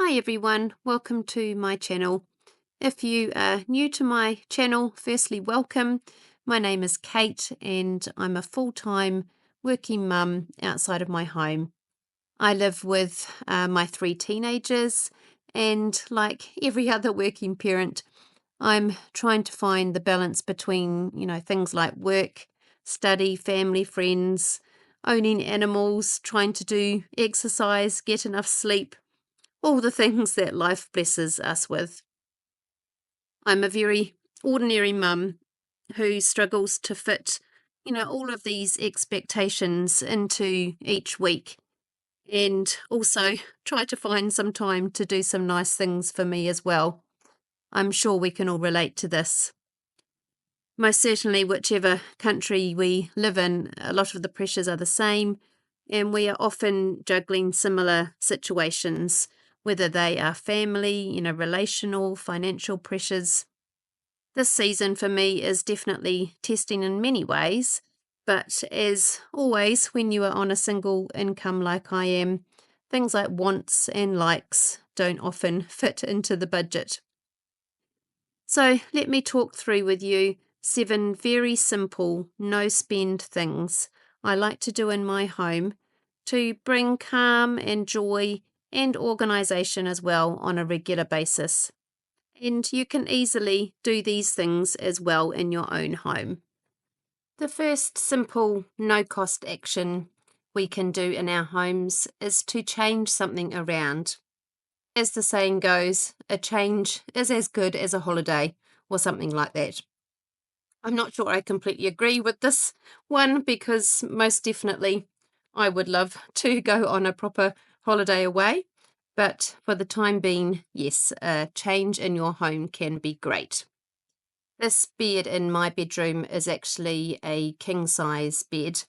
Hi everyone, welcome to my channel. If you are new to my channel, firstly welcome. My name is Kate and I'm a full-time working mum outside of my home. I live with my 3 teenagers, and like every other working parent, I'm trying to find the balance between, things like work, study, family, friends, owning animals, trying to do exercise, get enough sleep, all the things that life blesses us with. I'm a very ordinary mum who struggles to fit, all of these expectations into each week, and also try to find some time to do some nice things for me as well. I'm sure we can all relate to this. Most certainly, whichever country we live in, a lot of the pressures are the same, and we are often juggling similar situations, whether they are family, relational, financial pressures. This season for me is definitely testing in many ways, but as always, when you are on a single income like I am, things like wants and likes don't often fit into the budget. So let me talk through with you 7 very simple, no-spend things I like to do in my home to bring calm and joy and organisation as well on a regular basis. And you can easily do these things as well in your own home. The first simple, no-cost action we can do in our homes is to change something around. As the saying goes, a change is as good as a holiday, or something like that. I'm not sure I completely agree with this one, because most definitely I would love to go on a proper holiday away. But for the time being, yes, a change in your home can be great. This bed in my bedroom is actually a king-size bed,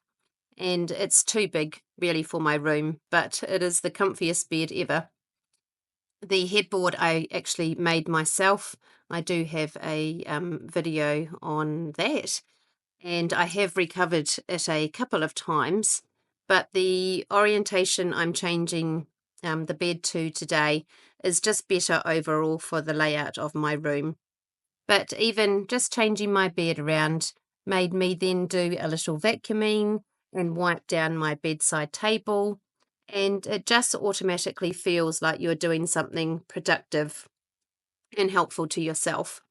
and it's too big really for my room, but it is the comfiest bed ever. The headboard I actually made myself. I do have a video on that, and I have recovered it a couple of times, but the orientation I'm changing the bed to today is just better overall for the layout of my room. But even just changing my bed around made me then do a little vacuuming and wipe down my bedside table, and it just automatically feels like you're doing something productive and helpful to yourself.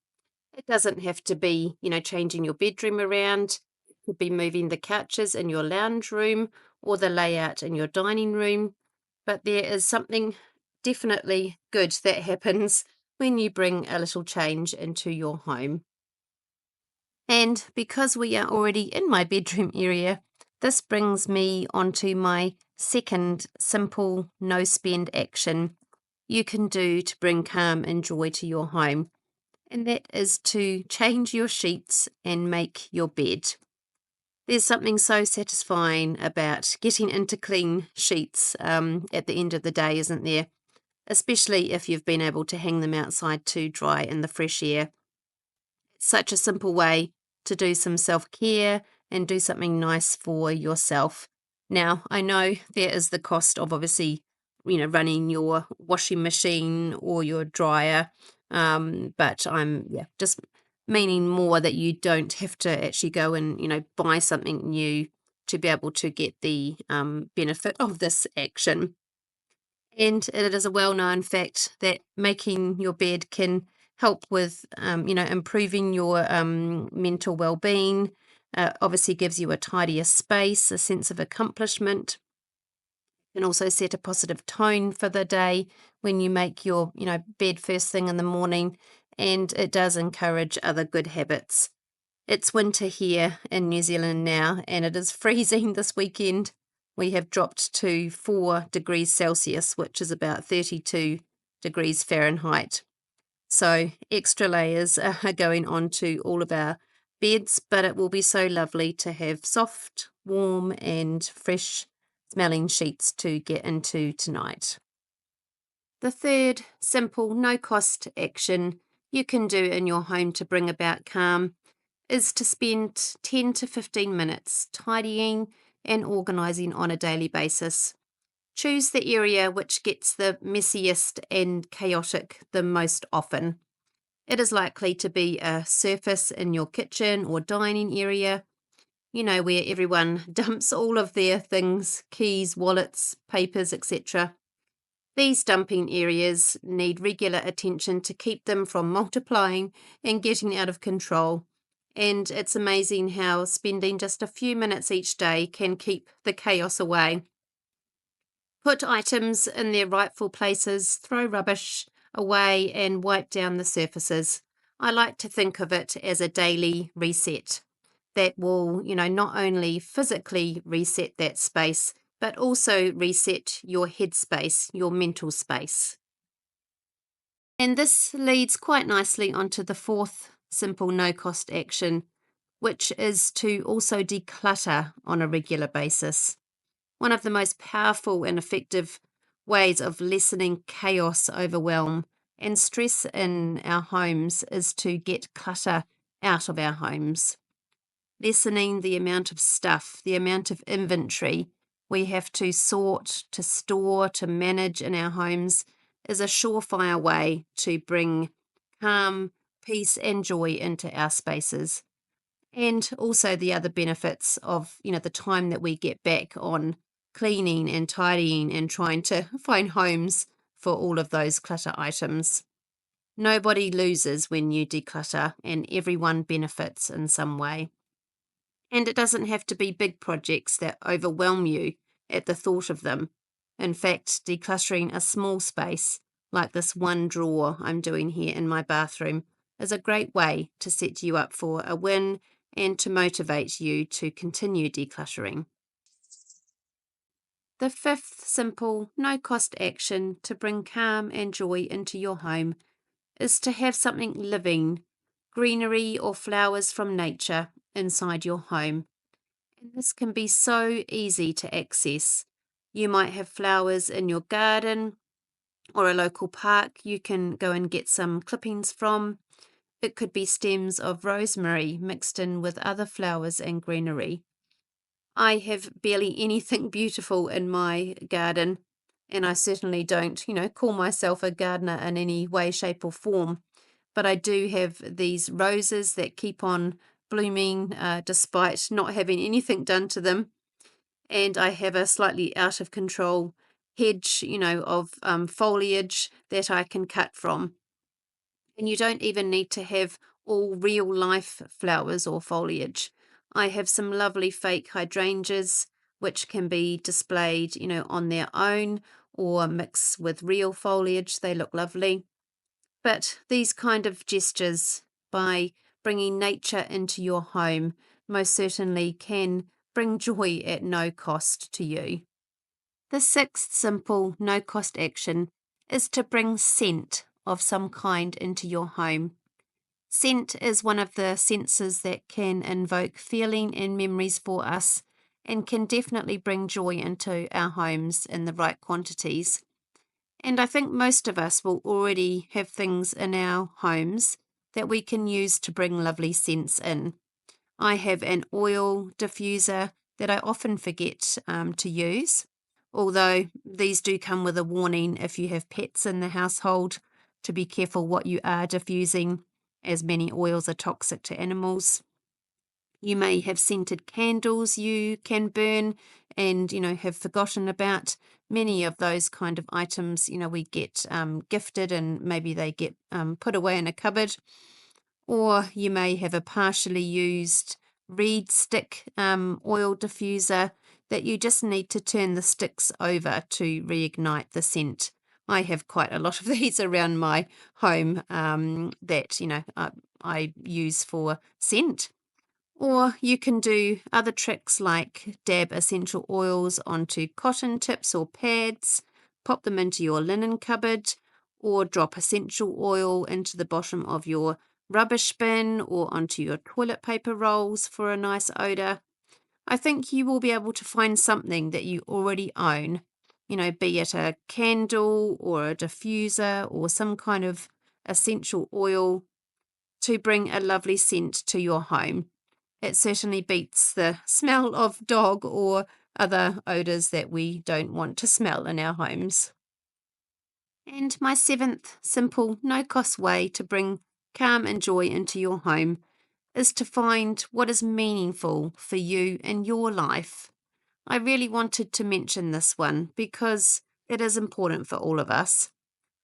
It doesn't have to be, changing your bedroom around. It could be moving the couches in your lounge room or the layout in your dining room. But there is something definitely good that happens when you bring a little change into your home. And because we are already in my bedroom area, this brings me onto my second simple no-spend action you can do to bring calm and joy to your home, and that is to change your sheets and make your bed. There's something so satisfying about getting into clean sheets at the end of the day, isn't there? Especially if you've been able to hang them outside to dry in the fresh air. It's such a simple way to do some self-care and do something nice for yourself. Now, I know there is the cost of obviously, running your washing machine or your dryer, but I'm just meaning more that you don't have to actually go and, buy something new to be able to get the benefit of this action. And it is a well-known fact that making your bed can help with, improving your mental well-being. Obviously gives you a tidier space, a sense of accomplishment. It can also set a positive tone for the day when you make your, bed first thing in the morning, and it does encourage other good habits. It's winter here in New Zealand now, and it is freezing this weekend. We have dropped to 4 degrees Celsius, which is about 32 degrees Fahrenheit. So extra layers are going on to all of our beds, but it will be so lovely to have soft, warm and fresh smelling sheets to get into tonight. The third simple, no-cost action you can do in your home to bring about calm is to spend 10 to 15 minutes tidying and organising on a daily basis. Choose the area which gets the messiest and chaotic the most often. It is likely to be a surface in your kitchen or dining area, where everyone dumps all of their things, keys, wallets, papers, etc. These dumping areas need regular attention to keep them from multiplying and getting out of control. And it's amazing how spending just a few minutes each day can keep the chaos away. Put items in their rightful places, throw rubbish away, and wipe down the surfaces. I like to think of it as a daily reset that will, not only physically reset that space, but also reset your headspace, your mental space. And this leads quite nicely onto the fourth simple no-cost action, which is to also declutter on a regular basis. One of the most powerful and effective ways of lessening chaos, overwhelm, and stress in our homes is to get clutter out of our homes. Lessening the amount of stuff, the amount of inventory we have to sort, to store, to manage in our homes is a surefire way to bring calm, peace, and joy into our spaces. And also the other benefits of, the time that we get back on cleaning and tidying and trying to find homes for all of those clutter items. Nobody loses when you declutter, and everyone benefits in some way. And it doesn't have to be big projects that overwhelm you at the thought of them. In fact, decluttering a small space, like this one drawer I'm doing here in my bathroom, is a great way to set you up for a win and to motivate you to continue decluttering. The fifth simple, no-cost action to bring calm and joy into your home is to have something living, greenery or flowers from nature, inside your home. And this can be so easy to access. You might have flowers in your garden or a local park you can go and get some clippings from. It could be stems of rosemary mixed in with other flowers and greenery. I have barely anything beautiful in my garden, and I certainly don't, call myself a gardener in any way, shape, or form. But I do have these roses that keep on blooming despite not having anything done to them. And I have a slightly out of control hedge, of foliage that I can cut from. And you don't even need to have all real life flowers or foliage. I have some lovely fake hydrangeas which can be displayed, on their own or mix with real foliage. They look lovely. But these kind of gestures, by bringing nature into your home, most certainly can bring joy at no cost to you. The sixth simple, no cost action is to bring scent of some kind into your home. Scent is one of the senses that can invoke feeling and memories for us and can definitely bring joy into our homes in the right quantities. And I think most of us will already have things in our homes that we can use to bring lovely scents in. I have an oil diffuser that I often forget to use, although these do come with a warning if you have pets in the household to be careful what you are diffusing, as many oils are toxic to animals. You may have scented candles you can burn and, have forgotten about. Many of those kind of items, we get gifted and maybe they get put away in a cupboard. Or you may have a partially used reed stick oil diffuser that you just need to turn the sticks over to reignite the scent. I have quite a lot of these around my home that, I use for scent. Or you can do other tricks like dab essential oils onto cotton tips or pads, pop them into your linen cupboard, or drop essential oil into the bottom of your rubbish bin or onto your toilet paper rolls for a nice odour. I think you will be able to find something that you already own, be it a candle or a diffuser or some kind of essential oil to bring a lovely scent to your home. It certainly beats the smell of dog or other odours that we don't want to smell in our homes. And my seventh simple, no-cost way to bring calm and joy into your home is to find what is meaningful for you in your life. I really wanted to mention this one because it is important for all of us.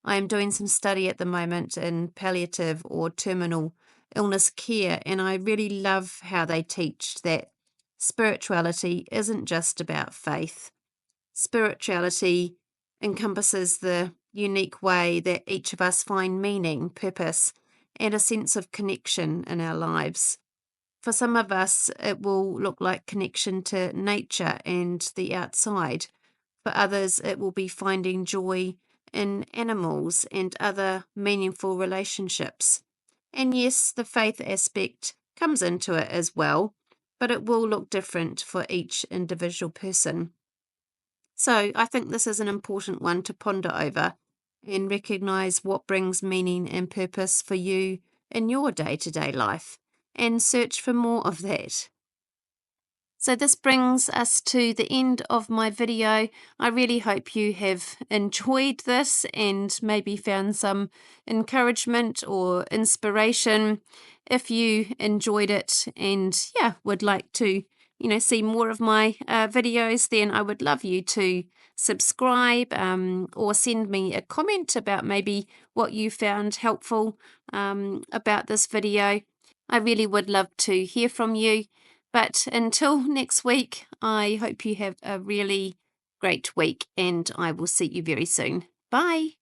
I am doing some study at the moment in palliative or terminal illness care, and I really love how they teach that spirituality isn't just about faith. Spirituality encompasses the unique way that each of us find meaning, purpose, and a sense of connection in our lives. For some of us, it will look like connection to nature and the outside. For others, it will be finding joy in animals and other meaningful relationships. And yes, the faith aspect comes into it as well, but it will look different for each individual person. So I think this is an important one to ponder over and recognize what brings meaning and purpose for you in your day-to-day life and search for more of that. So this brings us to the end of my video. I really hope you have enjoyed this and maybe found some encouragement or inspiration. If you enjoyed it and would like to, see more of my videos, then I would love you to subscribe or send me a comment about maybe what you found helpful about this video. I really would love to hear from you. But until next week, I hope you have a really great week and I will see you very soon. Bye.